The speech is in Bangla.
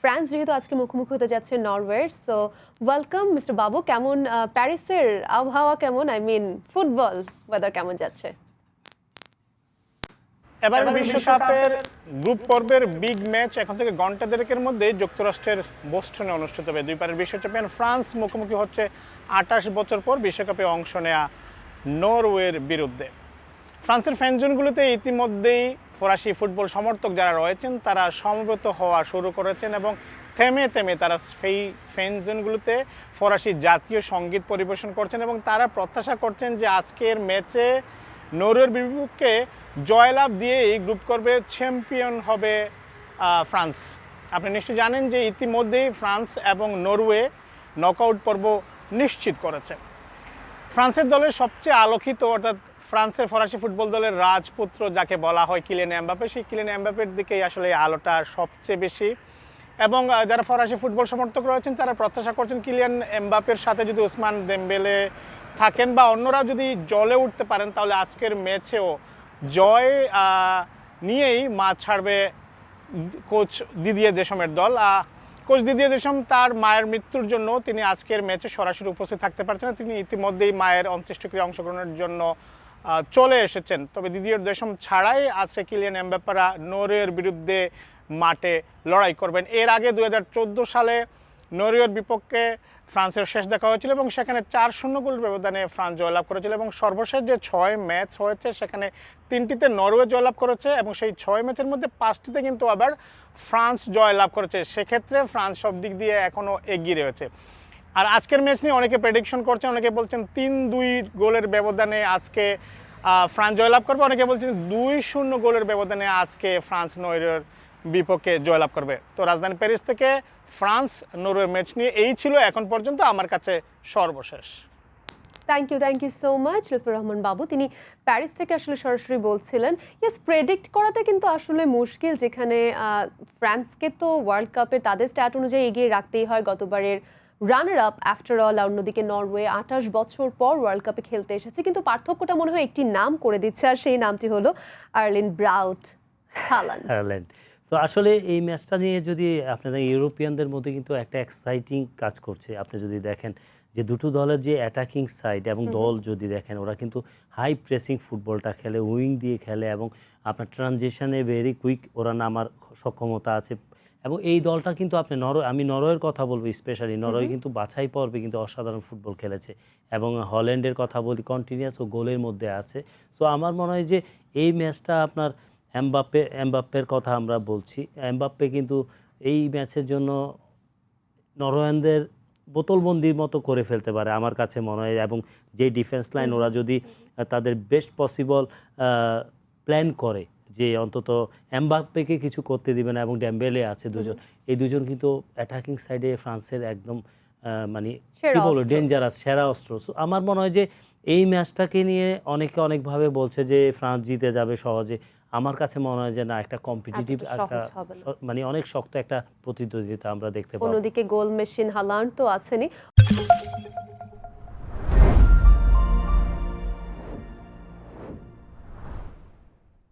ফ্রান্স যেহেতু আজকে মুখোমুখি হতে যাচ্ছে নরওয়ের, সো ওয়েলকাম মিস্টার বাবু। কেমন প্যারিসের আবহাওয়া কেমন, আই মিন ফুটবল ওয়েদার কেমন যাচ্ছে? এবার বিশ্বকাপের গ্রুপ পর্বের বিগ ম্যাচ এখন থেকে ঘন্টা দেড়েকের মধ্যে যুক্তরাষ্ট্রের বোস্টনে অনুষ্ঠিত হবে। দুই পারের বিশ্ব চ্যাম্পিয়ন ফ্রান্স মুখোমুখি হচ্ছে 28 বছর পর বিশ্বকাপে অংশ নেয়া নরওয়ের বিরুদ্ধে। ফ্রান্সের ফ্যানজোনগুলোতে ইতিমধ্যেই ফরাসি ফুটবল সমর্থক যারা রয়েছেন তারা সমবেত হওয়া শুরু করেছেন এবং থেমে থেমে তারা সেই ফ্যানজোনগুলোতে ফরাসি জাতীয় সঙ্গীত পরিবেশন করছেন এবং তারা প্রত্যাশা করছেন যে আজকের ম্যাচে নরওয়ের বিপক্ষে জয়লাভ দিয়েই গ্রুপ পর্বে চ্যাম্পিয়ন হবে ফ্রান্স। আপনি নিশ্চয়ই জানেন যে ইতিমধ্যেই ফ্রান্স এবং নরওয়ে নকআউট পর্ব নিশ্চিত করেছে। ফ্রান্সের দলের সবচেয়ে আলোকিত অর্থাৎ ফ্রান্সের ফরাসি ফুটবল দলের রাজপুত্র যাকে বলা হয় কিলিয়ান এমবাপ্পে, সেই কিলিয়ান এমবাপ্পের দিকেই আসলে এই আলোটা সবচেয়ে বেশি। এবং যারা ফরাসি ফুটবল সমর্থক রয়েছেন তারা প্রত্যাশা করছেন কিলিয়ান এমবাপ্পের সাথে যদি ওসমান দেমবেলে থাকেন বা অন্যরা যদি জ্বলে উঠতে পারেন তাহলে আজকের ম্যাচেও জয় নিয়েই মাঠ ছাড়বে কোচ দিদিয়ে দেশমের দল। কোচ দিদিয়ে দেশম তার মায়ের মৃত্যুর জন্য তিনি আজকের ম্যাচে সরাসরি উপস্থিত থাকতে পারছেন না। তিনি ইতিমধ্যেই মায়ের অন্ত্যেষ্টিক্রিয়া অংশগ্রহণের জন্য চলে এসেছেন। তবে দিদিয়ে দেশম ছাড়াই আজকে কিলিয়ান এমবাপ্পেরা নরওয়ের বিরুদ্ধে মাঠে লড়াই করবেন। এর আগে 2014 সালে নরওয়ের বিপক্ষে ফ্রান্সের শেষ দেখা হয়েছিল এবং সেখানে 4-0 গোল ব্যবধানে ফ্রান্স জয়লাভ করেছিল এবং সর্বশেষ যে 6 ম্যাচ হয়েছে সেখানে 3টিতে নরওয়ে জয়লাভ করেছে এবং সেই 6 ম্যাচের মধ্যে 5টিতে কিন্তু আবার ফ্রান্স জয়লাভ করেছে। সেক্ষেত্রে ফ্রান্স সব দিক দিয়ে এখনও এগিয়ে রয়েছে। আর আজকের ম্যাচ নিয়ে অনেকে প্রেডিকশন করছেন, অনেকে বলছেন 3-2 গোলের ব্যবধানে আজকে ফ্রান্স জয়লাভ করবে, অনেকে বলছেন 2-0 গোলের ব্যবধানে আজকে ফ্রান্স নরওয়ের বিপক্ষে জয়লাভ করবে। তো রাজধানী প্যারিস থেকে ফ্রান্স নরওয়ে ম্যাচ নিয়ে এই ছিল এখন পর্যন্ত আমার কাছে সর্বশেষ। Thank you so much Lutfur Rahman Babu. তিনি প্যারিস থেকে আসলে সরাসরি বলছিলেন। ইয়েস, প্রেডিক্ট করাটা কিন্তু আসলে মুশকিল, যেখানে ফ্রান্সকে তো ওয়ার্ল্ড কাপে তাদের স্ট্যাট অনুযায়ী এগিয়ে রাখতেই হয়, গতবারের রানার আপ আফটার অল। অন্যদিকে নরওয়ে 28 বছর পর ওয়ার্ল্ড কাপে খেলতে এসেছে, কিন্তু পার্থক্যটা মনে হয় একটি নাম করে দিচ্ছে, আর সেই নামটি হলো আর্লিন ব্রাউট হাল্যান্ড। তো আসলে এই ম্যাচটা নিয়ে যদি আপনাদের ইউরোপিয়ানদের মধ্যে কিন্তু একটা এক্সাইটিং কাজ করছে। আপনি যদি দেখেন যে দুটো দলের যে অ্যাটাকিং সাইড এবং দল যদি দেখেন ওরা কিন্তু হাই প্রেসিং ফুটবলটা খেলে, উইং দিয়ে খেলে এবং আপনার ট্রানজিশনে ভেরি কুইক ওরা নামার সক্ষমতা আছে। এবং এই দলটা কিন্তু আপনি আমি নরওয়ের কথা বলবো, স্পেশালি নরওয়ে কিন্তু বাছাই পর্বে কিন্তু অসাধারণ ফুটবল খেলেছে এবং হল্যান্ডের কথা বলি কন্টিনিউয়াস ও গোলের মধ্যে আছে। সো আমার মনে হয় যে এই ম্যাচটা আপনার এমবাপ্পের কথা আমরা বলছি, এমবাপ্পে কিন্তু এই ম্যাচের জন্য নরওয়েনদের বোতলবন্দির মতো করে ফেলতে পারে আমার কাছে মনে হয়। এবং যে ডিফেন্স লাইন ওরা যদি তাদের বেস্ট পসিবল প্ল্যান করে যে অন্তত এমবাপ্পেকে কিছু করতে দিবে না এবং ডেম্বেলে আছে দুজন, এই দুজন কিন্তু অ্যাটাকিং সাইডে ফ্রান্সের একদম মানে কী বলবো ডেঞ্জারাস সেরা অস্ত্র। আমার মনে হয় যে এই ম্যাচটাকে নিয়ে অনেকে অনেকভাবে বলছে যে ফ্রান্স জিতে যাবে সহজে। আমার কাছে মনে হয় যে না, একটা কম্পিটিটিভ একটা মানে অনেক শক্ত একটা প্রতিদ্বন্দ্বিতা আমরা দেখতে পাবো। অন্যদিকে গোল মেশিন হাল্যান্ড তো আছেনই।